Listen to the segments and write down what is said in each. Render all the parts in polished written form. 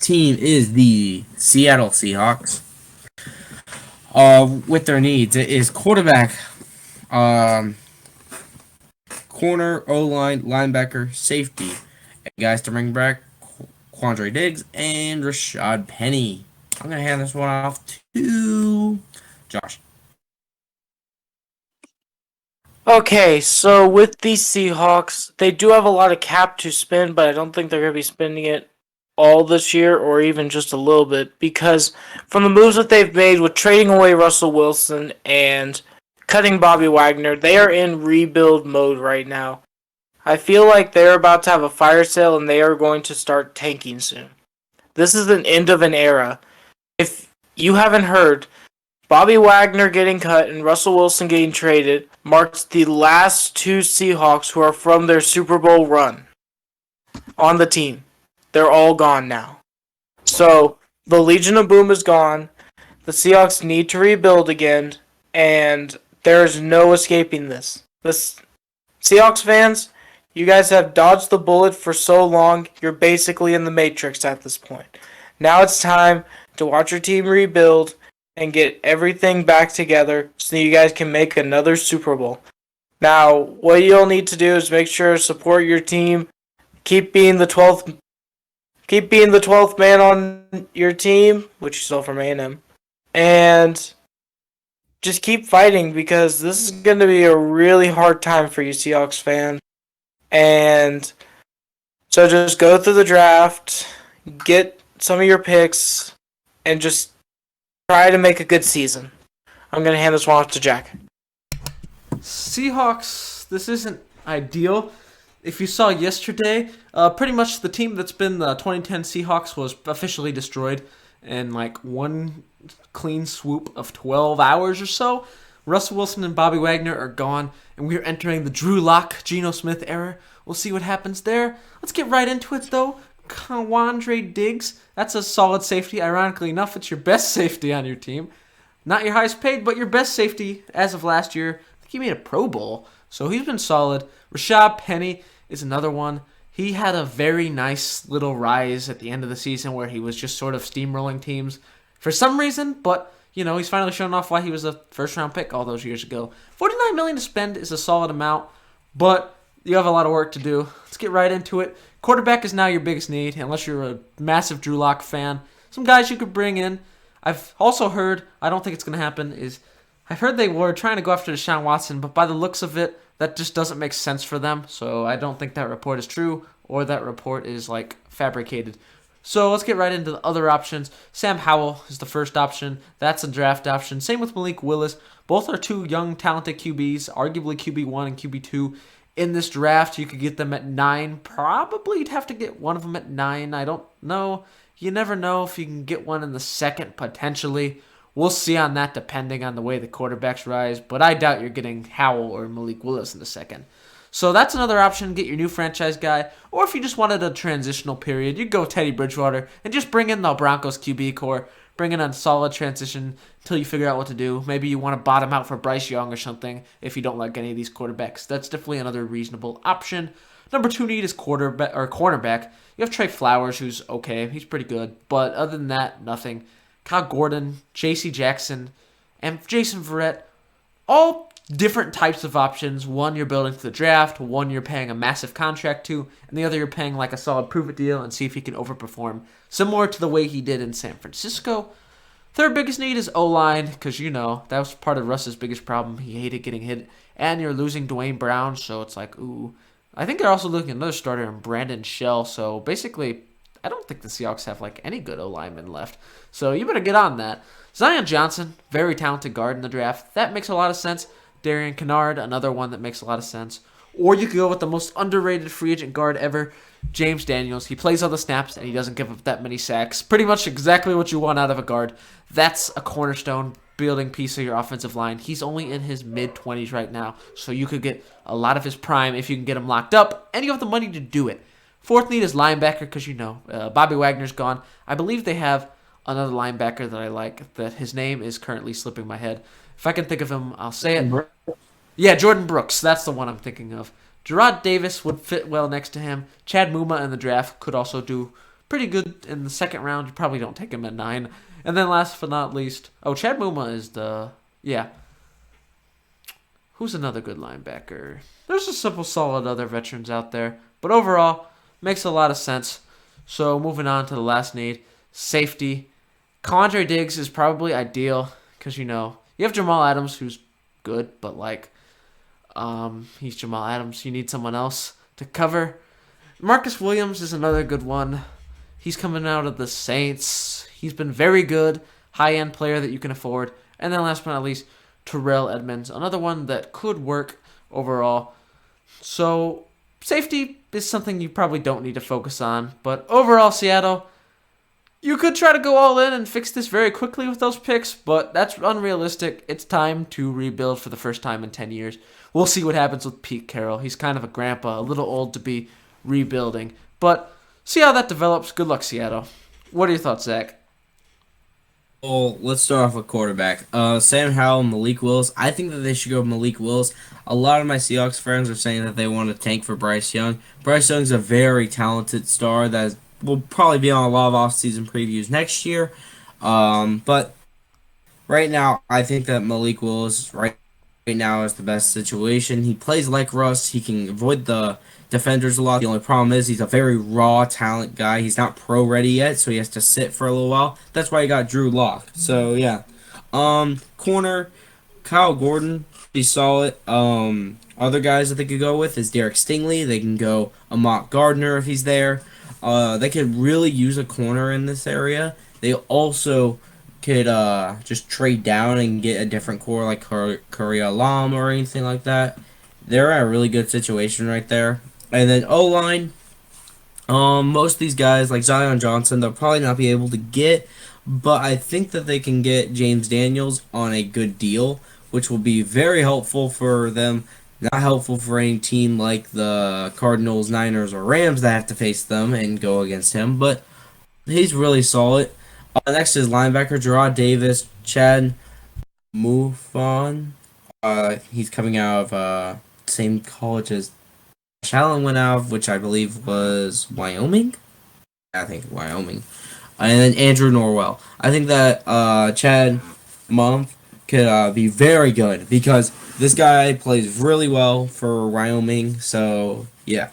team is the Seattle Seahawks. With their needs, it is quarterback, um, corner, O-line, linebacker, safety. And guys to bring back Quandre Diggs and Rashad Penny. I'm going to hand this one off to Josh. Okay, so with the Seahawks, they do have a lot of cap to spend, but I don't think they're going to be spending it all this year or even just a little bit because from the moves that they've made with trading away Russell Wilson and cutting Bobby Wagner, they are in rebuild mode right now. I feel like they're about to have a fire sale and they are going to start tanking soon. This is an end of an era. If you haven't heard, Bobby Wagner getting cut and Russell Wilson getting traded marks the last two Seahawks who are from their Super Bowl run on the team. They're all gone now. So, the Legion of Boom is gone. The Seahawks need to rebuild again, and there is no escaping this. This Seahawks fans, you guys have dodged the bullet for so long, you're basically in the Matrix at this point. Now it's time to watch your team rebuild and get everything back together so you guys can make another Super Bowl. Now, what you'll need to do is make sure to support your team. Keep being the 12th man on your team, which you stole from A&M. And just keep fighting because this is going to be a really hard time for you Seahawks fans. And so just go through the draft, get some of your picks, and just try to make a good season. I'm going to hand this one off to Jack. Seahawks, this isn't ideal. If you saw yesterday, pretty much the team that's been the 2010 Seahawks was officially destroyed in like one clean swoop of 12 hours or so. Russell Wilson and Bobby Wagner are gone, and we're entering the Drew Lock, Geno Smith era. We'll see what happens there. Let's get right into it, though. Quandre Diggs, that's a solid safety. Ironically enough, it's your best safety on your team. Not your highest paid, but your best safety as of last year. I think he made a Pro Bowl, so he's been solid. Rashad Penny is another one. He had a very nice little rise at the end of the season where he was just sort of steamrolling teams for some reason, but he's finally shown off why he was a first-round pick all those years ago. $49 million to spend is a solid amount, but you have a lot of work to do. Let's get right into it. Quarterback is now your biggest need, unless you're a massive Drew Lock fan. Some guys you could bring in. I've also heard, I don't think it's going to happen, I've heard they were trying to go after Deshaun Watson, but by the looks of it, that just doesn't make sense for them. So I don't think that report is true or that report is fabricated. So let's get right into the other options. Sam Howell is the first option. That's a draft option. Same with Malik Willis. Both are two young, talented QBs, arguably QB1 and QB2. In this draft, you could get them at 9. Probably you'd have to get one of them at 9. I don't know. You never know if you can get one in the second, potentially. We'll see on that depending on the way the quarterbacks rise, but I doubt you're getting Howell or Malik Willis in the second. So that's another option, get your new franchise guy, or if you just wanted a transitional period, you'd go Teddy Bridgewater and just bring in the Broncos QB core, bring in a solid transition until you figure out what to do. Maybe you want to bottom out for Bryce Young or something if you don't like any of these quarterbacks. That's definitely another reasonable option. Number 2 need is cornerback. You have Trey Flowers, who's okay. He's pretty good. But other than that, nothing. Kyle Gordon, J.C. Jackson, and Jason Verrett, all different types of options. One you're building to the draft, one you're paying a massive contract to, and the other you're paying a solid prove-it deal and see if he can overperform, similar to the way he did in San Francisco. Third biggest need is O-line, because that was part of Russ's biggest problem. He hated getting hit, and you're losing Dwayne Brown, so it's ooh. I think they're also looking at another starter in Brandon Shell, so basically I don't think the Seahawks have any good O-linemen left. So you better get on that. Zion Johnson, very talented guard in the draft. That makes a lot of sense. Darian Kennard, another one that makes a lot of sense. Or you could go with the most underrated free agent guard ever, James Daniels. He plays all the snaps and he doesn't give up that many sacks. Pretty much exactly what you want out of a guard. That's a cornerstone building piece of your offensive line. He's only in his mid-20s right now, so you could get a lot of his prime if you can get him locked up, and you have the money to do it. Fourth need is linebacker because, Bobby Wagner's gone. I believe they have another linebacker that I like, that his name is currently slipping my head. If I can think of him, I'll say it. Yeah, Jordan Brooks. That's the one I'm thinking of. Gerard Davis would fit well next to him. Chad Muma in the draft could also do pretty good in the second round. You probably don't take him at 9. And then last but not least, Chad Muma is who's another good linebacker? There's a simple, solid other veterans out there. But overall, makes a lot of sense. So moving on to the last need, safety. Quandre Diggs is probably ideal because, you have Jamal Adams who's good, but he's Jamal Adams. You need someone else to cover. Marcus Williams is another good one. He's coming out of the Saints. He's been very good, high-end player that you can afford. And then last but not least, Terrell Edmonds, another one that could work overall. So safety is something you probably don't need to focus on. But overall, Seattle, you could try to go all in and fix this very quickly with those picks, but that's unrealistic. It's time to rebuild for the first time in 10 years. We'll see what happens with Pete Carroll. He's kind of a grandpa, a little old to be rebuilding. But see how that develops. Good luck, Seattle. What are your thoughts, Zach? Well, let's start off with quarterback. Sam Howell and Malik Willis. I think that they should go with Malik Willis. A lot of my Seahawks friends are saying that they want to tank for Bryce Young. Bryce Young's a very talented star that will probably be on a lot of off-season previews next year. But right now, I think that Malik Willis right now is the best situation. He plays like Russ. He can avoid the defenders a lot. The only problem is he's a very raw talent guy. He's not pro ready yet, so he has to sit for a little while. That's why he got Drew Lock. So yeah. Corner, Kyle Gordon, he's solid. Other guys that they could go with is Derek Stingley. They can go Amok Gardner if he's there. They could really use a corner in this area. They also could just trade down and get a different core like Korea Lam or anything like that. They're at a really good situation right there. And then O-line, most of these guys like Zion Johnson, they'll probably not be able to get, but I think that they can get James Daniels on a good deal, which will be very helpful for them. Not helpful for any team like the Cardinals, Niners, or Rams that have to face them and go against him, but he's really solid. Next is linebacker Gerard Davis, Chad Mufon. He's coming out of same college as Allen went out of, which I believe was Wyoming. I think Wyoming. And then Andrew Norwell. I think that Chad Mumph could be very good because this guy plays really well for Wyoming. So yeah.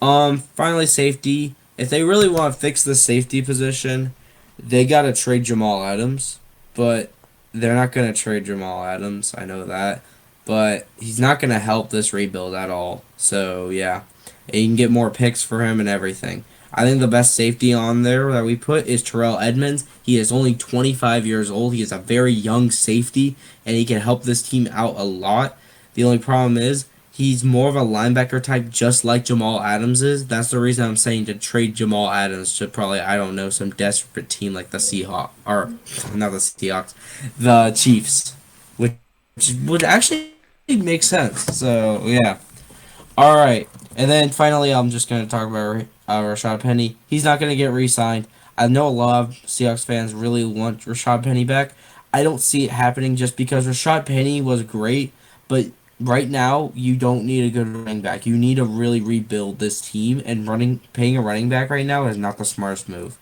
Finally, safety. If they really want to fix the safety position, they gotta trade Jamal Adams, but they're not gonna trade Jamal Adams. I know that, but he's not gonna help this rebuild at all. So yeah, and you can get more picks for him and everything. I think the best safety on there that we put is Terrell Edmonds. He is only 25 years old. He is a very young safety, and he can help this team out a lot. The only problem is he's more of a linebacker type, just like Jamal Adams is. That's the reason I'm saying to trade Jamal Adams to probably, I don't know, some desperate team like the Seahawks, or not the Seahawks, the Chiefs, which would actually make sense. So yeah. All right, and then finally, I'm just going to talk about Rashad Penny. He's not going to get re-signed. I know a lot of Seahawks fans really want Rashad Penny back. I don't see it happening just because Rashad Penny was great, but right now you don't need a good running back. You need to really rebuild this team, and paying a running back right now is not the smartest move.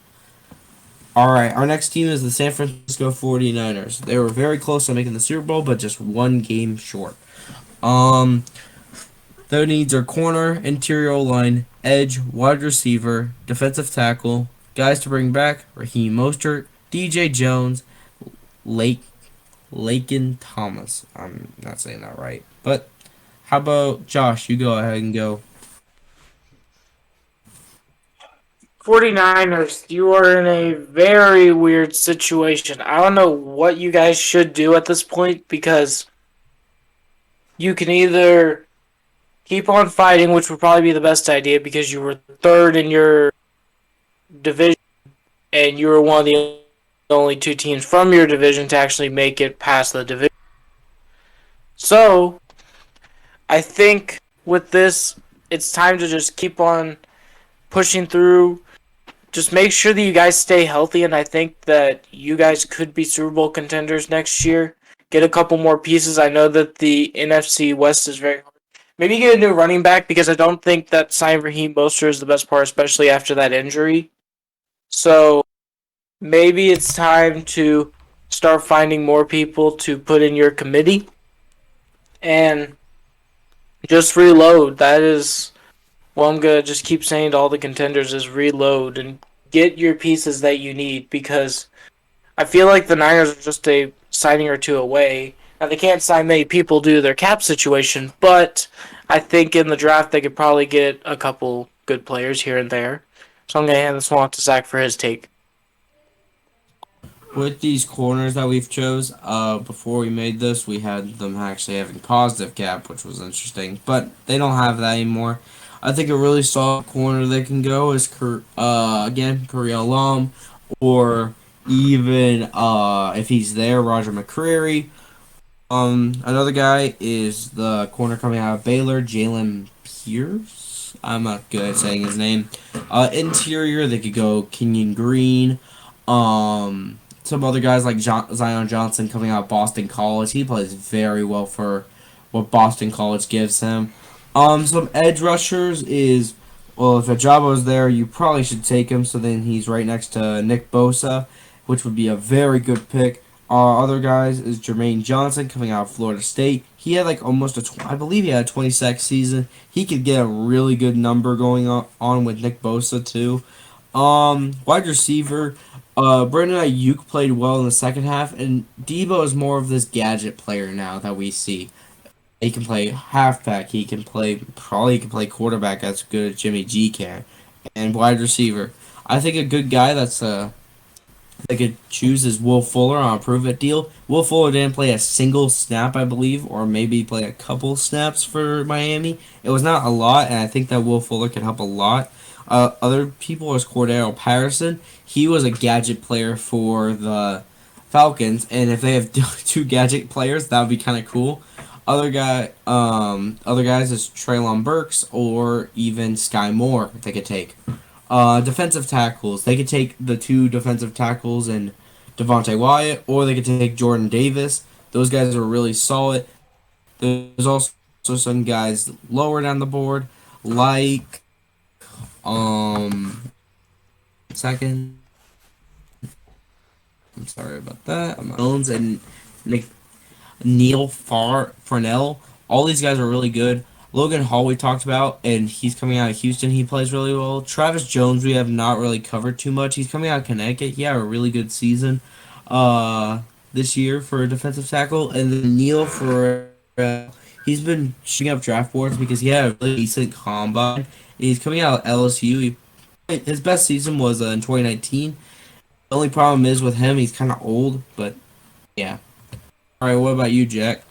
All right, our next team is the San Francisco 49ers. They were very close to making the Super Bowl, but just one game short. Their needs are corner, interior O-line, edge, wide receiver, defensive tackle, guys to bring back, Raheem Mostert, DJ Jones, Laken Thomas. I'm not saying that right. But how about Josh? You go ahead and go. 49ers, you are in a very weird situation. I don't know what you guys should do at this point because you can either keep on fighting, which would probably be the best idea because you were third in your division and you were one of the only two teams from your division to actually make it past the division. So, I think with this, it's time to just keep on pushing through. Just make sure that you guys stay healthy, and I think that you guys could be Super Bowl contenders next year. Get a couple more pieces. I know that the NFC West is very hard. Maybe get a new running back because I don't think that signing Raheem Mostert is the best part, especially after that injury. So maybe it's time to start finding more people to put in your committee and just reload. That is what I'm gonna just keep saying to all the contenders is reload and get your pieces that you need, because I feel like the Niners are just a signing or two away. Now they can't sign many people due to their cap situation, but I think in the draft they could probably get a couple good players here and there. So I'm gonna hand this one off to Zach for his take. With these corners that we've chose, before we made this, we had them actually having positive cap, which was interesting, but they don't have that anymore. I think a really solid corner they can go is again Korea Lum, or even if he's there, Roger McCreary. Another guy is the corner coming out of Baylor, Jalen Pierce. I'm not good at saying his name. Interior, they could go Kenyon Green. Some other guys like Zion Johnson coming out of Boston College. He plays very well for what Boston College gives him. Some edge rushers is, well, if Ajabo's there, you probably should take him. So then he's right next to Nick Bosa, which would be a very good pick. Other guys is Jermaine Johnson coming out of Florida State. He had like almost I believe he had a 20-sack season. He could get a really good number going on with Nick Bosa too. Wide receiver, Brandon Ayuk played well in the second half, and Debo is more of this gadget player now that we see. He can play halfback. He can play quarterback as good as Jimmy G can, and wide receiver. I think a good guy that's they could choose is Will Fuller on a prove-it deal. Will Fuller didn't play a single snap, I believe, or maybe play a couple snaps for Miami. It was not a lot, and I think that Will Fuller could help a lot. Other people is Cordero Patterson. He was a gadget player for the Falcons, and if they have two gadget players, that would be kind of cool. Other guys is Treylon Burks or even Sky Moore they could take. Defensive tackles. They could take the two defensive tackles and Devontae Wyatt, or they could take Jordan Davis. Those guys are really solid. There's also some guys lower down the board, like second. I'm sorry about that. Jones and Neil Farnell. All these guys are really good. Logan Hall we talked about, and he's coming out of Houston. He plays really well. Travis Jones we have not really covered too much. He's coming out of Connecticut. He had a really good season this year for a defensive tackle. And then Neil for he's been shooting up draft boards because he had a really decent combine. He's coming out of LSU. His best season was in 2019. The only problem is with him, he's kind of old, but yeah. All right, what about you, Jack?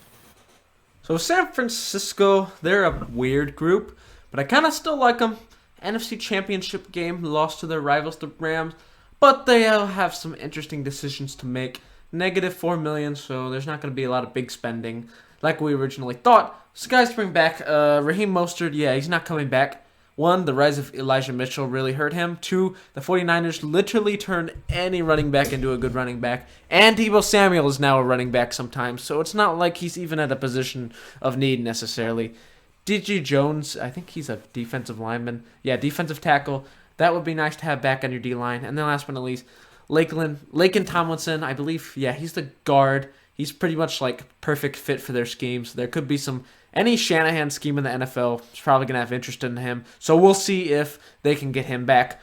So San Francisco, they're a weird group, but I kind of still like them. NFC Championship game, lost to their rivals, the Rams, but they have some interesting decisions to make. -$4 million, so there's not going to be a lot of big spending like we originally thought. So guys, bring back Raheem Mostert. Yeah, he's not coming back. One, the rise of Elijah Mitchell really hurt him. Two, the 49ers literally turned any running back into a good running back. And Deebo Samuel is now a running back sometimes, so it's not like he's even at a position of need necessarily. DJ Jones, I think he's a defensive lineman. Yeah, defensive tackle. That would be nice to have back on your D-line. And then last but not least, Laken Tomlinson, I believe, yeah, he's the guard. He's pretty much like perfect fit for their scheme. So there could be any Shanahan scheme in the NFL is probably going to have interest in him. So we'll see if they can get him back.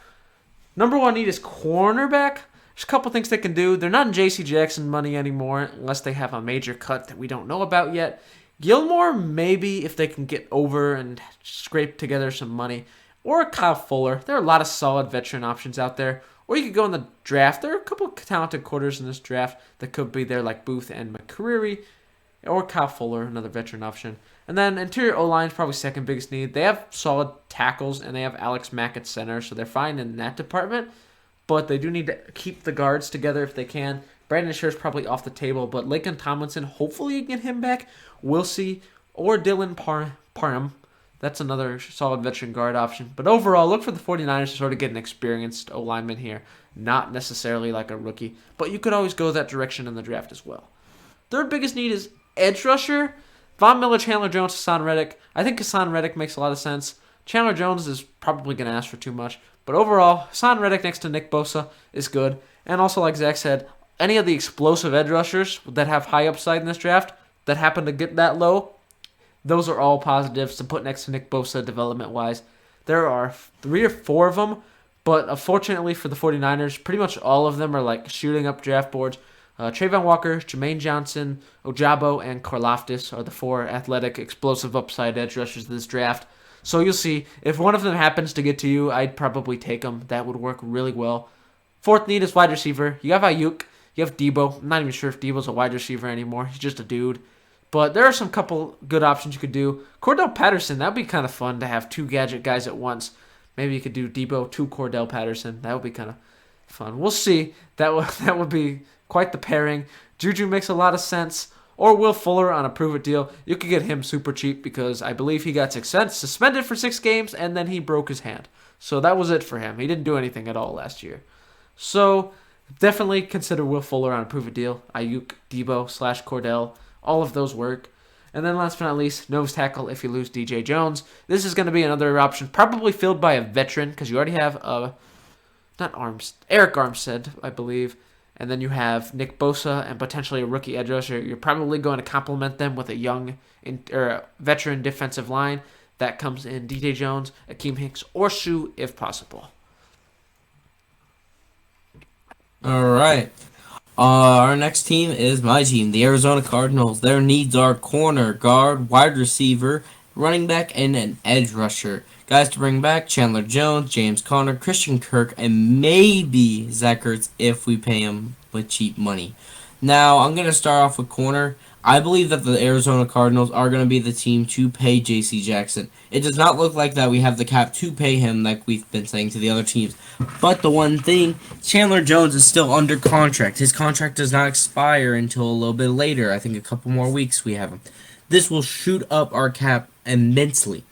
Number one need is cornerback. There's a couple things they can do. They're not in J.C. Jackson money anymore unless they have a major cut that we don't know about yet. Gilmore, maybe, if they can get over and scrape together some money. Or Kyle Fuller. There are a lot of solid veteran options out there. Or you could go in the draft. There are a couple of talented quarters in this draft that could be there, like Booth and McCreary. Or Kyle Fuller, another veteran option. And then interior O-line is probably second biggest need. They have solid tackles, and they have Alex Mack at center, so they're fine in that department. But they do need to keep the guards together if they can. Brandon Scher's probably off the table, but Laken Tomlinson, hopefully you get him back. We'll see. Or Dylan Parham. That's another solid veteran guard option. But overall, look for the 49ers to sort of get an experienced O-lineman here. Not necessarily like a rookie, but you could always go that direction in the draft as well. Third biggest need is edge rusher. Von Miller, Chandler Jones, Hassan Reddick. I think Hassan Reddick makes a lot of sense. Chandler Jones is probably going to ask for too much, But overall, Hassan Reddick next to Nick Bosa is good. And also, like Zach said, any of the explosive edge rushers that have high upside in this draft that happen to get that low, those are all positives to put next to Nick Bosa development-wise. There are 3 or 4 of them, but unfortunately for the 49ers, pretty much all of them are like shooting up draft boards. Trayvon Walker, Jermaine Johnson, Ojabo, and Karlaftis are the 4 athletic, explosive upside edge rushers of this draft. So you'll see, if one of them happens to get to you, I'd probably take them. That would work really well. 4th need is wide receiver. You have Ayuk, you have Debo. I'm not even sure if Debo's a wide receiver anymore. He's just a dude. But there are some couple good options you could do. Cordell Patterson, that would be kind of fun to have 2 gadget guys at once. Maybe you could do Debo to Cordell Patterson. That would be kind of fun. We'll see. That would be quite the pairing. Juju makes a lot of sense. Or Will Fuller on a prove-it deal. You could get him super cheap because I believe he got suspended for 6 games and then he broke his hand. So that was it for him. He didn't do anything at all last year. So definitely consider Will Fuller on a prove-it deal. Ayuk, Debo / Cordell. All of those work. And then last but not least, nose tackle if you lose DJ Jones. This is going to be another option, probably filled by a veteran because you already have Eric Armstead, I believe. And then you have Nick Bosa and potentially a rookie edge rusher. You're probably going to complement them with a young veteran defensive line that comes in DJ Jones, Akeem Hicks, or Sue if possible. All right. Our next team is my team, the Arizona Cardinals. Their needs are corner, guard, wide receiver, running back, and an edge rusher. Guys to bring back: Chandler Jones, James Conner, Christian Kirk, and maybe Zach Ertz if we pay him with cheap money. Now, I'm going to start off with corner. I believe that the Arizona Cardinals are going to be the team to pay J.C. Jackson. It does not look like that we have the cap to pay him like we've been saying to the other teams. But the one thing, Chandler Jones is still under contract. His contract does not expire until a little bit later. I think a couple more weeks we have him. This will shoot up our cap immensely.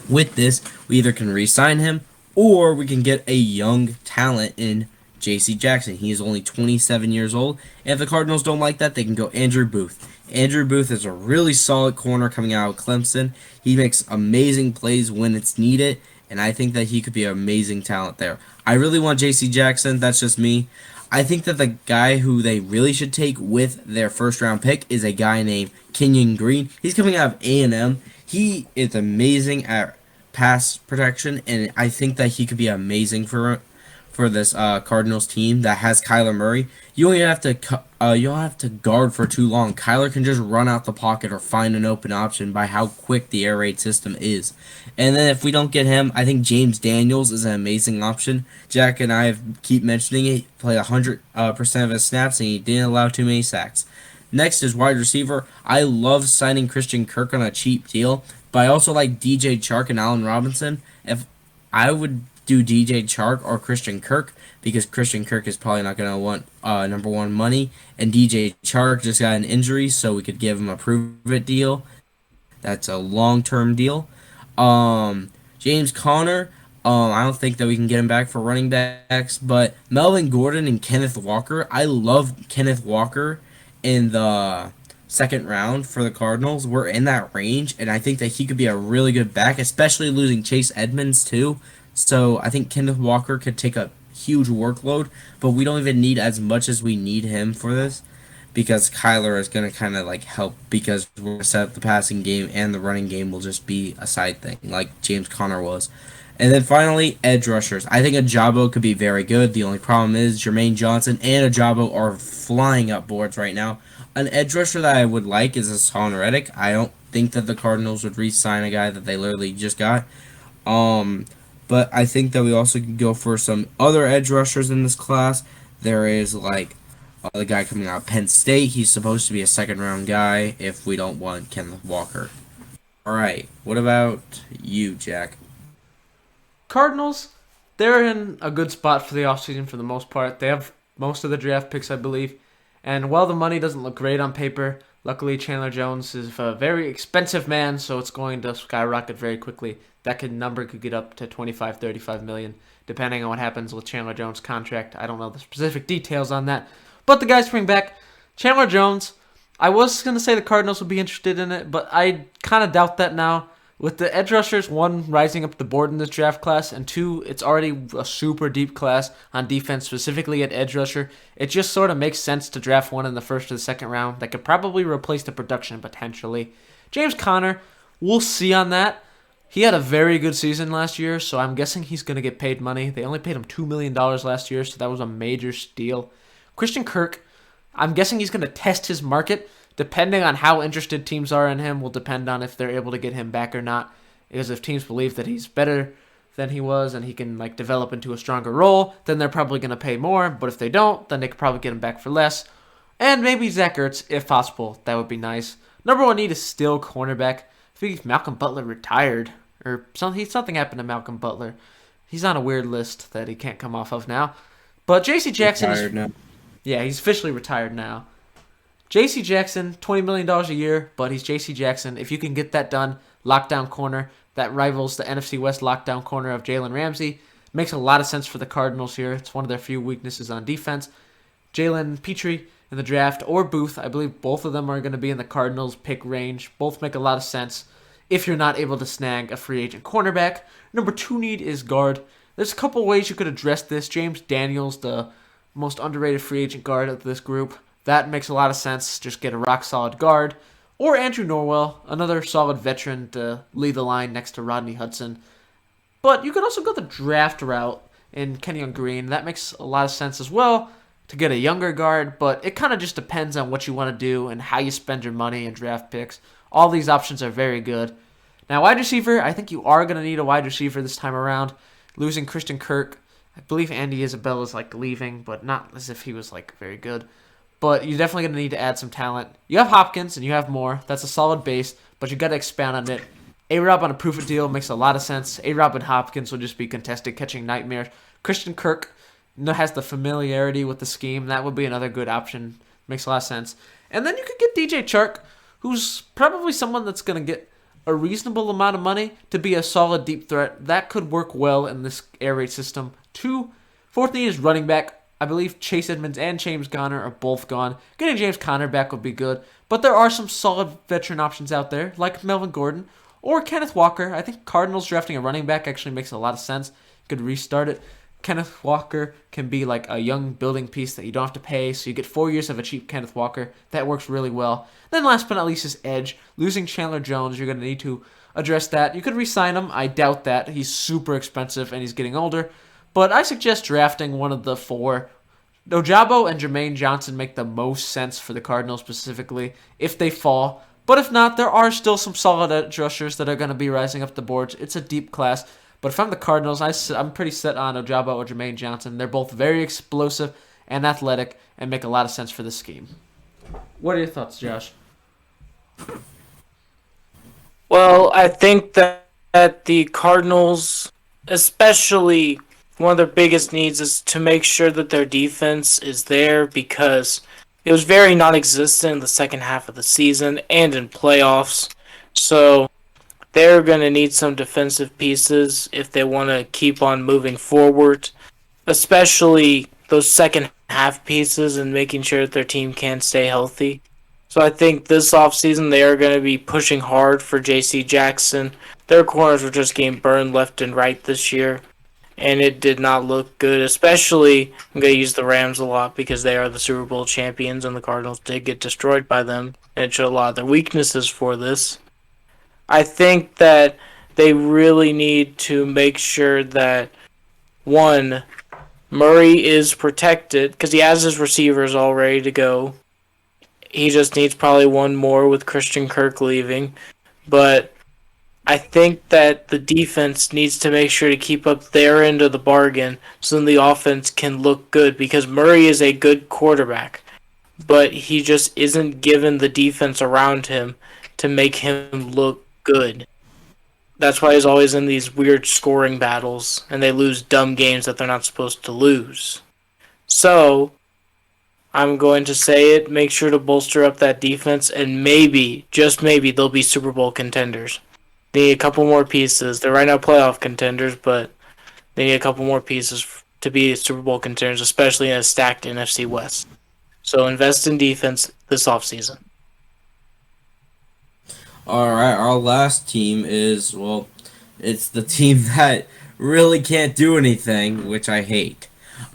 With this, we either can re-sign him or we can get a young talent in J.C. Jackson. He is only 27 years old. If the Cardinals don't like that, they can go Andrew Booth. Andrew Booth is a really solid corner coming out of Clemson. He makes amazing plays when it's needed, and I think that he could be an amazing talent there. I really want J.C. Jackson. That's just me. I think that the guy who they really should take with their first-round pick is a guy named Kenyon Green. He's coming out of A&M. He is amazing at pass protection, and I think that he could be amazing for this Cardinals team that has Kyler Murray. You don't have to guard for too long. Kyler can just run out the pocket or find an open option by how quick the air raid system is. And then if we don't get him, I think James Daniels is an amazing option. Jack and I keep mentioning it. He played 100% of his snaps and he didn't allow too many sacks. Next is wide receiver. I love signing Christian Kirk on a cheap deal, but I also like DJ Chark and Allen Robinson. If I would do DJ Chark or Christian Kirk because Christian Kirk is probably not going to want number 1 money, and DJ Chark just got an injury, so we could give him a prove-it deal. That's a long-term deal. James Conner, I don't think that we can get him back for running backs, but Melvin Gordon and Kenneth Walker, I love Kenneth Walker in the 2nd round for the Cardinals. We're in that range, and I think that he could be a really good back, especially losing Chase Edmonds too. So I think Kenneth Walker could take a huge workload, but we don't even need as much as we need him for this because Kyler is going to kind of like help because we're going to set up the passing game and the running game will just be a side thing like James Conner was. And then finally, edge rushers. I think Ojabo could be very good. The only problem is Jermaine Johnson and Ojabo are flying up boards right now. An edge rusher that I would like is Hassan Reddick. I don't think that the Cardinals would re-sign a guy that they literally just got. But I think that we also could go for some other edge rushers in this class. There is like the guy coming out of Penn State. He's supposed to be a 2nd-round guy if we don't want Kenneth Walker. All right, what about you, Jack? Cardinals, they're in a good spot for the offseason for the most part. They have most of the draft picks, I believe. And while the money doesn't look great on paper, luckily Chandler Jones is a very expensive man, so it's going to skyrocket very quickly. That number could get up to 25, 35 million, depending on what happens with Chandler Jones' contract. I don't know the specific details on that. But the guys bring back Chandler Jones. I was going to say the Cardinals would be interested in it, but I kind of doubt that now With the edge rushers, one, rising up the board in this draft class, and two, it's already a super deep class on defense, specifically at edge rusher. It just sort of makes sense to draft one in the first or the second round that could probably replace the production potentially. James Conner, we'll see on that. He had a very good season last year, so I'm guessing he's going to get paid money. They only paid him $2 million last year, so that was a major steal. Christian Kirk, I'm guessing he's going to test his market. Depending on how interested teams are in him will depend on if they're able to get him back or not. Because if teams believe that he's better than he was and he can develop into a stronger role, then they're probably going to pay more. But if they don't, then they could probably get him back for less. And maybe Zach Ertz, if possible. That would be nice. Number one need is still cornerback. I think Malcolm Butler retired. Or something happened to Malcolm Butler. He's on a weird list that he can't come off of now. But J.C. Jackson is... now. Yeah, he's officially retired now. J.C. Jackson, $20 million a year, but he's J.C. Jackson. If you can get that done, lockdown corner, that rivals the NFC West lockdown corner of Jalen Ramsey. Makes a lot of sense for the Cardinals here. It's one of their few weaknesses on defense. Jalen Petrie in the draft, or Booth, I believe both of them are going to be in the Cardinals pick range. Both make a lot of sense if you're not able to snag a free agent cornerback. Number two need is guard. There's a couple ways you could address this. James Daniels, the most underrated free agent guard of this group. That makes a lot of sense. Just get a rock-solid guard. Or Andrew Norwell, another solid veteran to lead the line next to Rodney Hudson. But you could also go the draft route in Kenyon Green. That makes a lot of sense as well to get a younger guard, but it kind of just depends on what you want to do and how you spend your money and draft picks. All these options are very good. Now, wide receiver, I think you are going to need a wide receiver this time around. Losing Christian Kirk, I believe Andy Isabella is leaving, but not as if he was very good. But you're definitely going to need to add some talent. You have Hopkins and you have Moore. That's a solid base, but you got to expand on it. A-Rob on a proof of deal makes a lot of sense. A-Rob and Hopkins will just be contested catching nightmares. Christian Kirk has the familiarity with the scheme. That would be another good option. Makes a lot of sense. And then you could get DJ Chark, who's probably someone that's going to get a reasonable amount of money to be a solid deep threat. That could work well in this air raid system. Fourth need is running back. I believe Chase Edmonds and James Conner are both gone. Getting James Conner back would be good. But there are some solid veteran options out there, like Melvin Gordon or Kenneth Walker. I think Cardinals drafting a running back actually makes a lot of sense. You could restart it. Kenneth Walker can be a young building piece that you don't have to pay, so you get 4 years of a cheap Kenneth Walker. That works really well. Then last but not least is edge. Losing Chandler Jones, you're going to need to address that. You could re-sign him. I doubt that. He's super expensive and he's getting older. But I suggest drafting one of the four. Ojabo and Jermaine Johnson make the most sense for the Cardinals specifically if they fall. But if not, there are still some solid edge rushers that are going to be rising up the boards. It's a deep class. But if I'm the Cardinals, I'm pretty set on Ojabo or Jermaine Johnson. They're both very explosive and athletic and make a lot of sense for the scheme. What are your thoughts, Josh? Well, I think that the Cardinals, especially one of their biggest needs is to make sure that their defense is there because it was very non-existent in the second half of the season and in playoffs. So they're going to need some defensive pieces if they want to keep on moving forward, especially those second half pieces and making sure that their team can stay healthy. So I think this offseason they are going to be pushing hard for J.C. Jackson. Their corners were just getting burned left and right this year, and it did not look good, especially I'm going to use the Rams a lot because they are the Super Bowl champions and the Cardinals did get destroyed by them, and it showed a lot of their weaknesses for this. I think that they really need to make sure that, one, Murray is protected because he has his receivers all ready to go. He just needs probably one more with Christian Kirk leaving. But I think that the defense needs to make sure to keep up their end of the bargain so then the offense can look good because Murray is a good quarterback, but he just isn't given the defense around him to make him look good. That's why he's always in these weird scoring battles and they lose dumb games that they're not supposed to lose. So I'm going to say it, make sure to bolster up that defense, and maybe, just maybe, they'll be Super Bowl contenders. They need a couple more pieces. They're right now playoff contenders, but they need a couple more pieces to be Super Bowl contenders, especially in a stacked NFC West. So invest in defense this offseason. All right, our last team is, well, it's the team that really can't do anything, which I hate.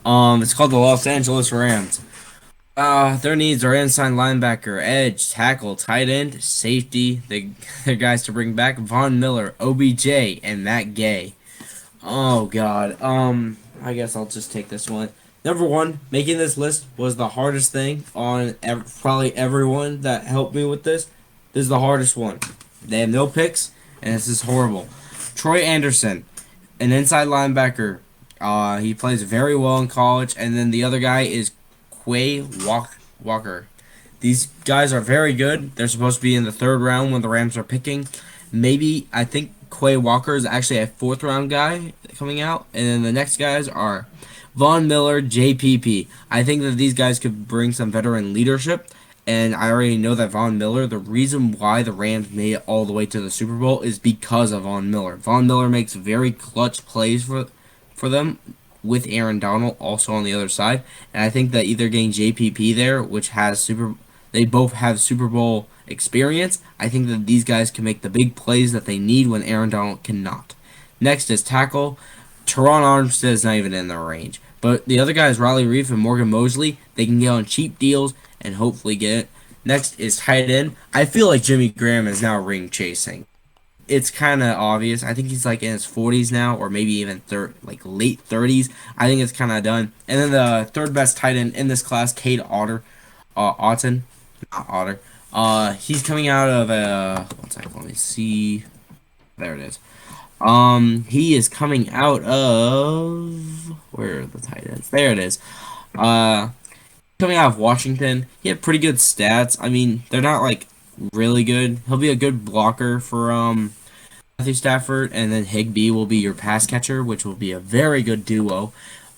It's called the Los Angeles Rams. Their needs are inside linebacker, edge, tackle, tight end, safety. Their guys to bring back: Von Miller, OBJ, and Matt Gay. Oh God. I guess I'll just take this one. Number one, making this list was the hardest thing on probably everyone that helped me with this. This is the hardest one. They have no picks, and this is horrible. Troy Anderson, an inside linebacker. He plays very well in college, and then the other guy is Walker. These guys are very good. They're supposed to be in the third round when the Rams are picking. Maybe I think Quay Walker is actually a fourth round guy coming out, and then the next guys are Von Miller, JPP. I think that these guys could bring some veteran leadership, and I already know that Von Miller, the reason why the Rams made it all the way to the Super Bowl is because of Von Miller. Von Miller makes very clutch plays for them with Aaron Donald also on the other side, and I think that either getting JPP there, which has they both have Super Bowl experience. I think that these guys can make the big plays that they need when Aaron Donald cannot. Next is tackle. Teron Armstead is not even in their range. But the other guys, Riley Reef and Morgan Mosley, they can get on cheap deals and hopefully get it. Next is tight end. I feel like Jimmy Graham is now ring chasing. It's kind of obvious. I think he's like in his 40s now, or maybe even late 30s. I think it's kind of done. And then the third best tight end in this class, Cade Otton, not Otter. He's coming out of one second, let me see. There it is. He is coming out of, where are the tight ends? There it is. Coming out of Washington. He had pretty good stats. I mean, they're not like really good. He'll be a good blocker for Matthew Stafford, and then Higbee will be your pass catcher, which will be a very good duo.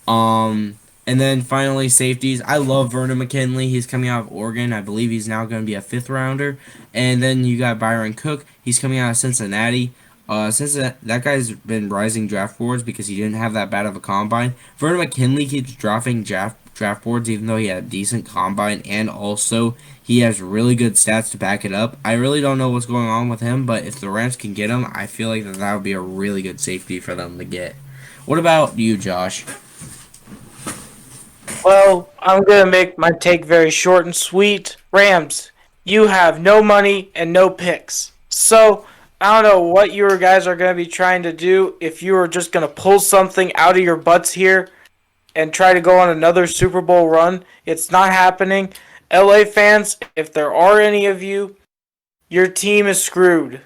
And then finally, safeties. I love Vernon McKinley. He's coming out of Oregon. I believe he's now going to be a fifth rounder. And then you got Byron Cook. He's coming out of Cincinnati. That guy's been rising draft boards because he didn't have that bad of a combine. Vernon McKinley keeps dropping draft boards even though he had a decent combine, and also he has really good stats to back it up. I really don't know what's going on with him, but if the Rams can get him, I feel like that would be a really good safety for them to get. What about you, Josh? Well, I'm going to make my take very short and sweet. Rams, you have no money and no picks. So, I don't know what you guys are going to be trying to do. If you are just going to pull something out of your butts here and try to go on another Super Bowl run, it's not happening. LA fans, if there are any of you, your team is screwed.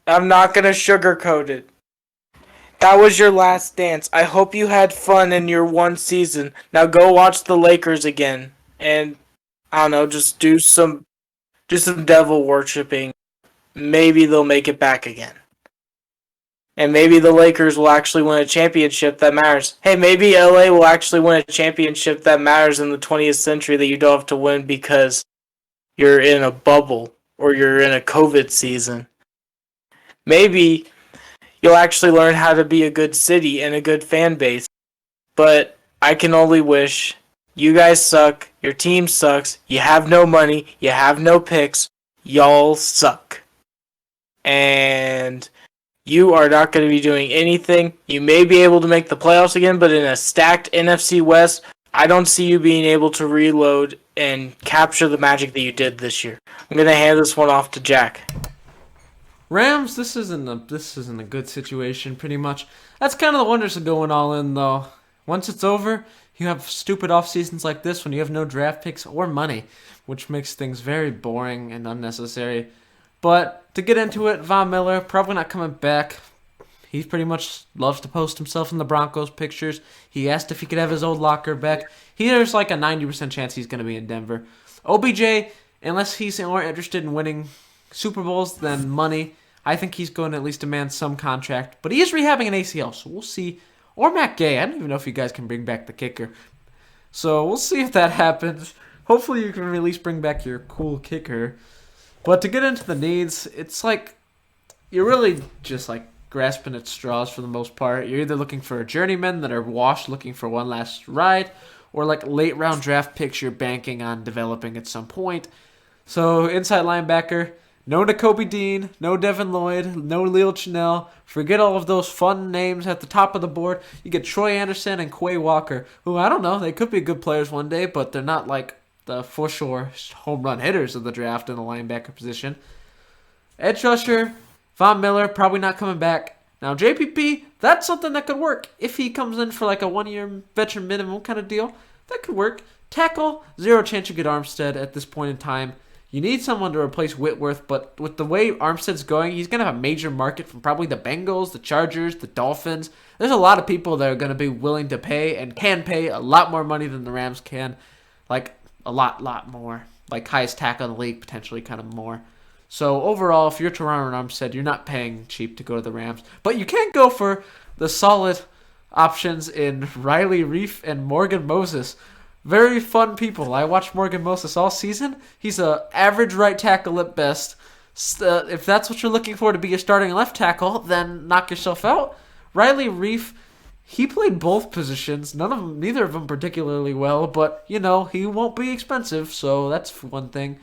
I'm not going to sugarcoat it. That was your last dance. I hope you had fun in your one season. Now go watch the Lakers again. And, I don't know, just do some devil worshipping. Maybe they'll make it back again. And maybe the Lakers will actually win a championship that matters. Hey, maybe LA will actually win a championship that matters in the 20th century that you don't have to win because you're in a bubble or you're in a COVID season. Maybe you'll actually learn how to be a good city and a good fan base. But I can only wish. You guys suck. Your team sucks. You have no money. You have no picks. Y'all suck. And you are not going to be doing anything. You may be able to make the playoffs again, but in a stacked NFC West, I don't see you being able to reload and capture the magic that you did this year. I'm going to hand this one off to Jack. Rams, this isn't a good situation, pretty much. That's kind of the wonders of going all in, though. Once it's over, you have stupid off seasons like this when you have no draft picks or money, which makes things very boring and unnecessary. But to get into it, Von Miller probably not coming back. He pretty much loves to post himself in the Broncos pictures. He asked if he could have his old locker back. There's like a 90% chance he's going to be in Denver. OBJ, unless he's more interested in winning Super Bowls than money, I think he's going to at least demand some contract. But he is rehabbing an ACL, so we'll see. Or Matt Gay. I don't even know if you guys can bring back the kicker. So we'll see if that happens. Hopefully you can at least bring back your cool kicker. But to get into the needs, it's like you're really just like grasping at straws for the most part. You're either looking for journeymen that are washed, looking for one last ride, or like late round draft picks you're banking on developing at some point. So inside linebacker, No N'Kobe Dean, no Devin Lloyd, no Leo Chenell. Forget all of those fun names at the top of the board. You get Troy Anderson and Quay Walker, who I don't know, they could be good players one day, but they're not like the for sure home run hitters of the draft in the linebacker position. Edge rusher, Von Miller, probably not coming back. Now JPP, that's something that could work. If he comes in for like a 1-year veteran minimum kind of deal, that could work. Tackle, zero chance you get Armstead at this point in time. You need someone to replace Whitworth, but with the way Armstead's going, he's going to have a major market from probably the Bengals, the Chargers, the Dolphins. There's a lot of people that are going to be willing to pay and can pay a lot more money than the Rams can. Like, a lot more. Like, highest tackle in the league, potentially kind of more. So, overall, if you're Toronto and Armstead, you're not paying cheap to go to the Rams. But you can't go for the solid options in Riley Reif and Morgan Moses. Very fun people. I watched Morgan Moses all season. He's an average right tackle at best. If that's what you're looking for to be your starting left tackle, then knock yourself out. Riley Reif, he played both positions. Neither of them particularly well, but, you know, he won't be expensive, so that's one thing.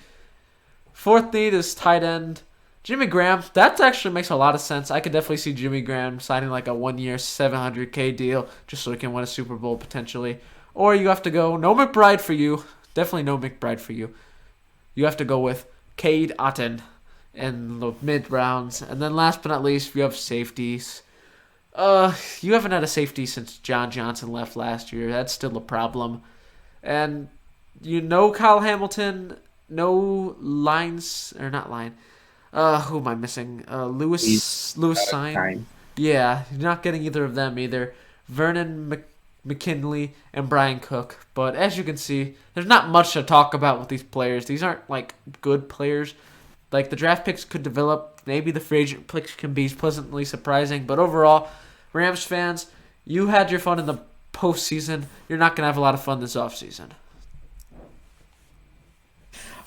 Fourth need is tight end. Jimmy Graham, that actually makes a lot of sense. I could definitely see Jimmy Graham signing like a 1-year $700K deal just so he can win a Super Bowl potentially. Or you have to go, no McBride for you. Definitely no McBride for you. You have to go with Cade Otton in the mid-rounds. And then last but not least, you have safeties. You haven't had a safety since John Johnson left last year. That's still a problem. And you know Kyle Hamilton, no Lines, or not Line. Who am I missing? Lewis Sign. Yeah, you're not getting either of them either. Vernon McKinley and Brian Cook. But as you can see, there's not much to talk about with these players. These aren't like good players. Like the draft picks could develop. Maybe the free agent picks can be pleasantly surprising. But overall, Rams fans, you had your fun in the postseason. You're not going to have a lot of fun this offseason.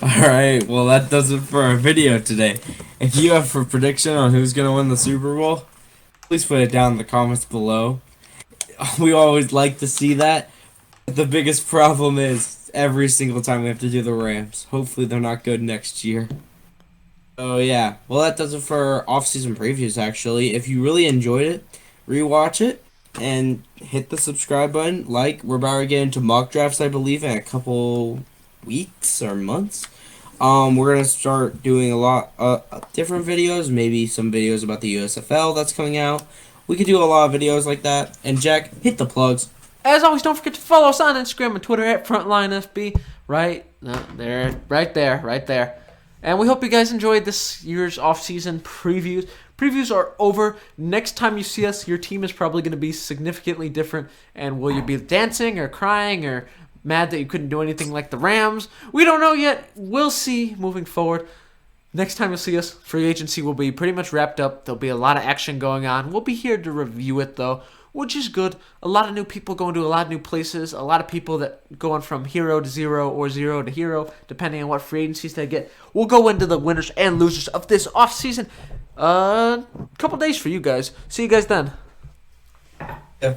Alright, well that does it for our video today. If you have a prediction on who's going to win the Super Bowl, please put it down in the comments below. We always like to see that. The biggest problem is every single time we have to do the Rams. Hopefully they're not good next year. So yeah, well that does it for our off-season previews actually. If you really enjoyed it, rewatch it and hit the subscribe button. We're about to get into mock drafts I believe in a couple weeks or months. We're going to start doing a lot of different videos, maybe some videos about the USFL that's coming out. We could do a lot of videos like that. And Jack, hit the plugs. As always, don't forget to follow us on Instagram and Twitter at FrontlineFB. Right there. And we hope you guys enjoyed this year's off-season previews. Previews are over. Next time you see us, your team is probably going to be significantly different. And will you be dancing or crying or mad that you couldn't do anything like the Rams? We don't know yet. We'll see moving forward. Next time you'll see us, free agency will be pretty much wrapped up. There'll be a lot of action going on. We'll be here to review it, though, which is good. A lot of new people going to a lot of new places. A lot of people that going from hero to zero or zero to hero, depending on what free agencies they get. We'll go into the winners and losers of this offseason. Couple days for you guys. See you guys then. Yeah.